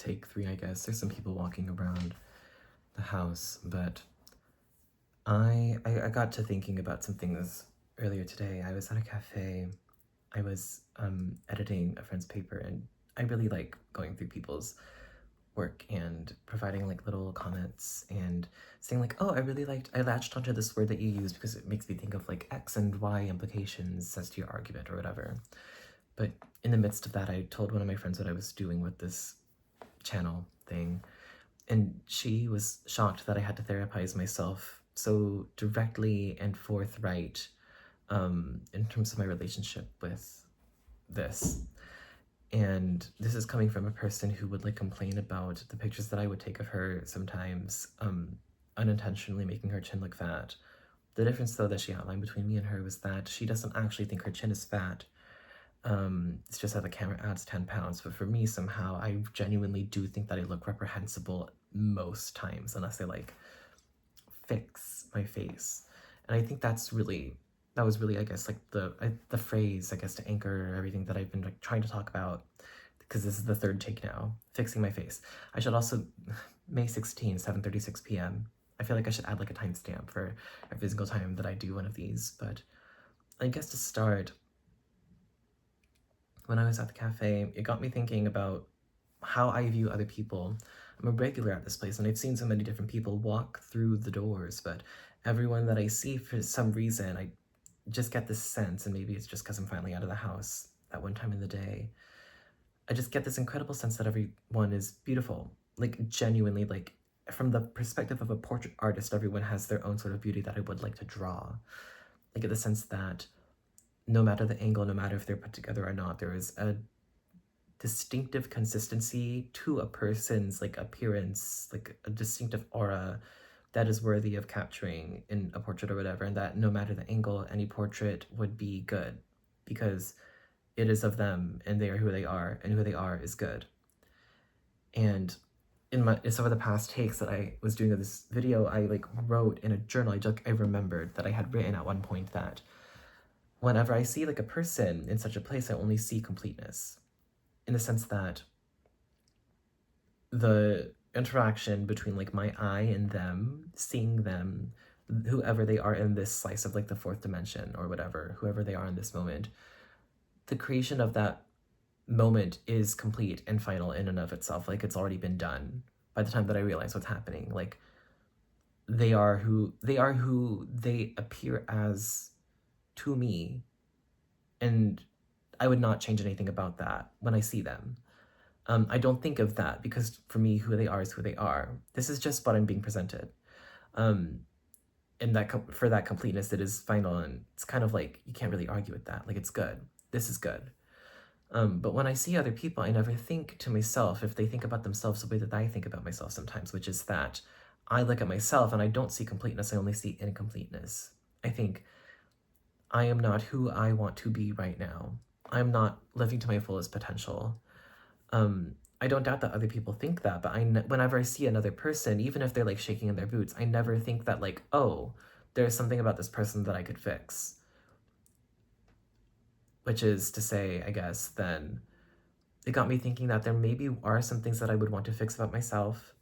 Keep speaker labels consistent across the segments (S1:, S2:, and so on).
S1: take 3, I guess. There's some people walking around the house, but I got to thinking about some things earlier today. I was at a cafe. I was editing a friend's paper, and I really like going through people's work and providing like little comments and saying like, oh, I latched onto this word that you use because it makes me think of like X and Y implications as to your argument or whatever. But in the midst of that, I told one of my friends what I was doing with this channel thing, and she was shocked that I had to therapize myself so directly and forthright in terms of my relationship with this. And this is coming from a person who would like complain about the pictures that I would take of her sometimes unintentionally making her chin look fat. The difference though that she outlined between me and her was that she doesn't actually think her chin is fat. It's just that the camera adds 10 pounds, but for me somehow I genuinely do think that I look reprehensible most times unless I like fix my face. And I think that was really, I guess, like the phrase, I guess, to anchor everything that I've been like trying to talk about, because this is the third take now, fixing my face. I should also, May 16, 7:36 p.m. I feel like I should add like a timestamp for every single time that I do one of these, but I guess to start, when I was at the cafe, it got me thinking about how I view other people. I'm a regular at this place, and I've seen so many different people walk through the doors, but everyone that I see, for some reason, I just get this sense, and maybe it's just because I'm finally out of the house that one time in the day, I just get this incredible sense that everyone is beautiful. Like, genuinely, like, from the perspective of a portrait artist, everyone has their own sort of beauty that I would like to draw. I get the sense that no matter the angle, no matter if they're put together or not, there is a distinctive consistency to a person's like appearance, like a distinctive aura that is worthy of capturing in a portrait or whatever, and that no matter the angle, any portrait would be good because it is of them and they are who they are, and who they are is good. And in some of the past takes that I was doing of this video, I like wrote in a journal, I remembered that I had written at one point that whenever I see like a person in such a place, I only see completeness, in the sense that the interaction between like my eye and them, seeing them, whoever they are in this slice of like the fourth dimension or whatever, whoever they are in this moment, the creation of that moment is complete and final in and of itself. Like, it's already been done by the time that I realize what's happening. Like, they are who they appear as to me, and I would not change anything about that when I see them. I don't think of that, because for me, who they are is who they are. This is just what I'm being presented. And that for that completeness, it is final, and it's kind of like, you can't really argue with that. Like, it's good. This is good. But when I see other people, I never think to myself if they think about themselves the way that I think about myself sometimes, which is that I look at myself and I don't see completeness, I only see incompleteness. I think I am not who I want to be right now. I'm not living to my fullest potential. I don't doubt that other people think that, but whenever I see another person, even if they're like shaking in their boots, I never think that like, oh, there's something about this person that I could fix. Which is to say, I guess, then it got me thinking that there maybe are some things that I would want to fix about myself,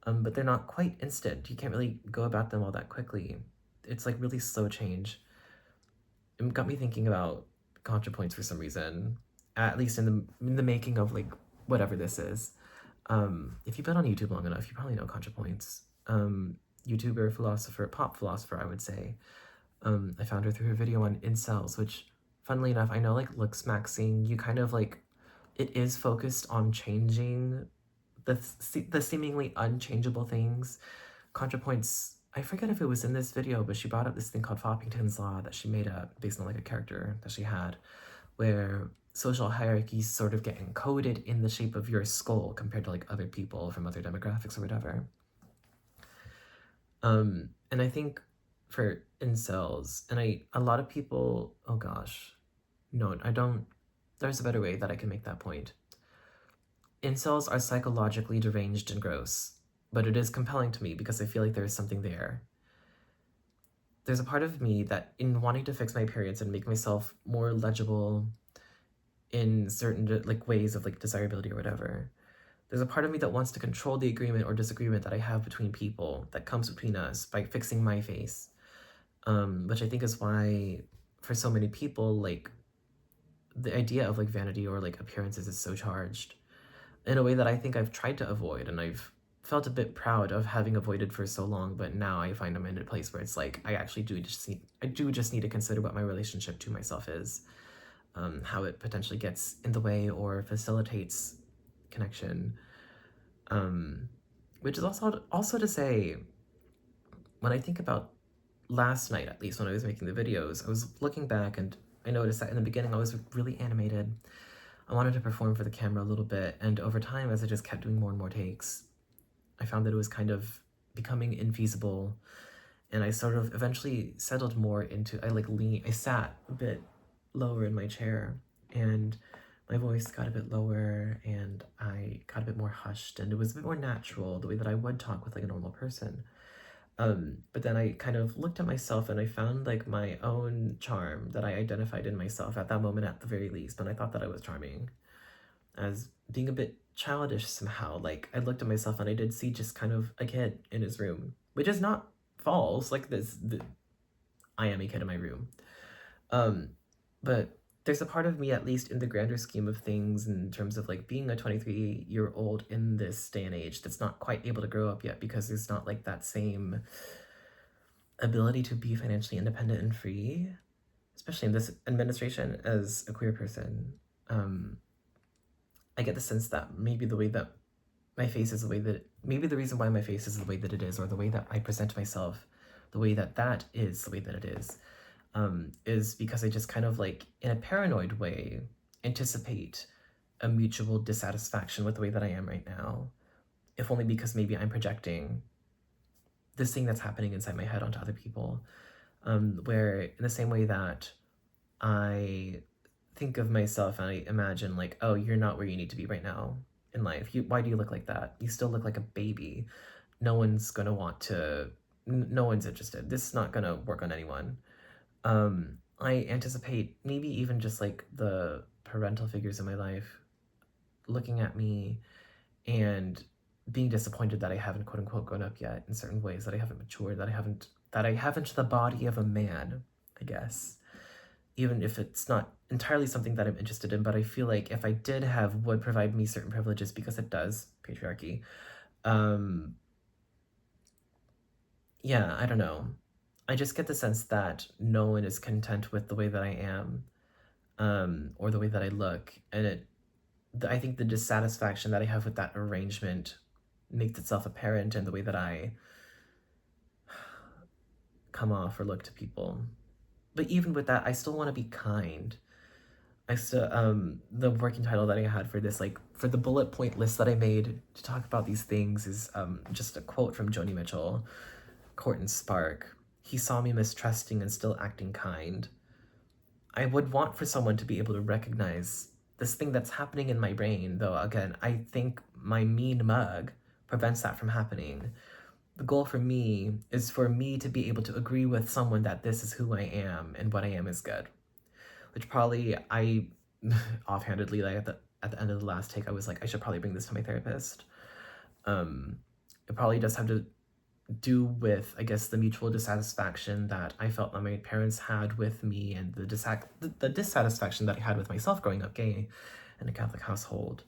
S1: but they're not quite instant. You can't really go about them all that quickly. It's like really slow change. It got me thinking about ContraPoints for some reason, at least in the making of like whatever this is. If you've been on YouTube long enough, you probably know ContraPoints. YouTuber, philosopher, pop philosopher, I would say. I found her through her video on incels, which, funnily enough, I know like looks maxing, you kind of like, it is focused on changing the seemingly unchangeable things. ContraPoints, I forget if it was in this video, but she brought up this thing called Foppington's Law that she made up based on like a character that she had, where social hierarchies sort of get encoded in the shape of your skull compared to like other people from other demographics or whatever. And I think for incels, and a lot of people, oh gosh, no, I don't, there's a better way that I can make that point. Incels are psychologically deranged and gross, but it is compelling to me because I feel like there is something there. There's a part of me that, in wanting to fix my periods and make myself more legible in certain like ways of like desirability or whatever, There's a part of me that wants to control the agreement or disagreement that I have between people, that comes between us, by fixing my face. Which I think is why, for so many people, like, the idea of like vanity or like appearances is so charged in a way that I think I've tried to avoid, and I've felt a bit proud of having avoided for so long. But now I find I'm in a place where it's like I actually do just need to consider what my relationship to myself is, how it potentially gets in the way or facilitates connection. Which is also to say, when I think about last night, at least when I was making the videos, I was looking back and I noticed that in the beginning I was really animated. I wanted to perform for the camera a little bit, and over time, as I just kept doing more and more takes, I found that it was kind of becoming infeasible, and I sort of eventually settled more into, I sat a bit lower in my chair, and my voice got a bit lower, and I got a bit more hushed, and it was a bit more natural, the way that I would talk with like a normal person. But then I kind of looked at myself and I found like my own charm that I identified in myself at that moment, at the very least, and I thought that I was charming as being a bit childish somehow. Like, I looked at myself and I did see just kind of a kid in his room, which is not false. Like, I am a kid in my room. But there's a part of me, at least in the grander scheme of things, in terms of like being a 23-year-old in this day and age, that's not quite able to grow up yet because there's not like that same ability to be financially independent and free, especially in this administration as a queer person. I get the sense that maybe the way that my face is the way that, maybe the reason why my face is the way that it is, or the way that I present myself, the way that that is the way that it is because I just kind of like, in a paranoid way, anticipate a mutual dissatisfaction with the way that I am right now, if only because maybe I'm projecting this thing that's happening inside my head onto other people, where in the same way that I think of myself and I imagine like, oh, you're not where you need to be right now in life. Why do you look like that? You still look like a baby. No one's gonna want to, no one's interested. This is not gonna work on anyone. I anticipate maybe even just like the parental figures in my life looking at me and being disappointed that I haven't quote unquote grown up yet in certain ways, that I haven't matured, that I haven't the body of a man, I guess. Even if it's not entirely something that I'm interested in, but I feel like if I did have, would provide me certain privileges, because it does, patriarchy. Yeah, I don't know. I just get the sense that no one is content with the way that I am, or the way that I look, and I think the dissatisfaction that I have with that arrangement makes itself apparent in the way that I come off or look to people. But even with that, I still want to be kind. I still, the working title that I had for this, like, for the bullet point list that I made to talk about these things is just a quote from Joni Mitchell, Court and Spark. He saw me mistrusting and still acting kind. I would want for someone to be able to recognize this thing that's happening in my brain, though, again, I think my mean mug prevents that from happening. The goal for me is for me to be able to agree with someone that this is who I am and what I am is good. Which probably I, offhandedly, like at the end of the last take, I was like, I should probably bring this to my therapist. It probably does have to do with, I guess, the mutual dissatisfaction that I felt that my parents had with me, and the dissatisfaction that I had with myself growing up gay in a Catholic household.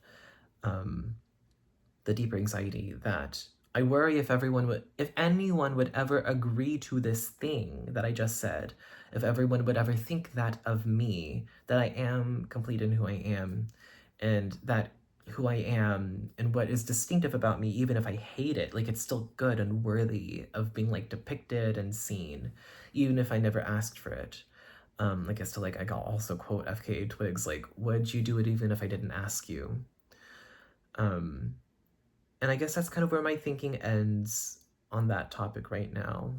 S1: The deeper anxiety that I worry if anyone would ever agree to this thing that I just said, if everyone would ever think that of me, that I am complete in who I am, and that who I am and what is distinctive about me, even if I hate it, like, it's still good and worthy of being like depicted and seen, even if I never asked for it. I guess to like, I can also quote FKA Twigs, like, would you do it even if I didn't ask you? And I guess that's kind of where my thinking ends on that topic right now.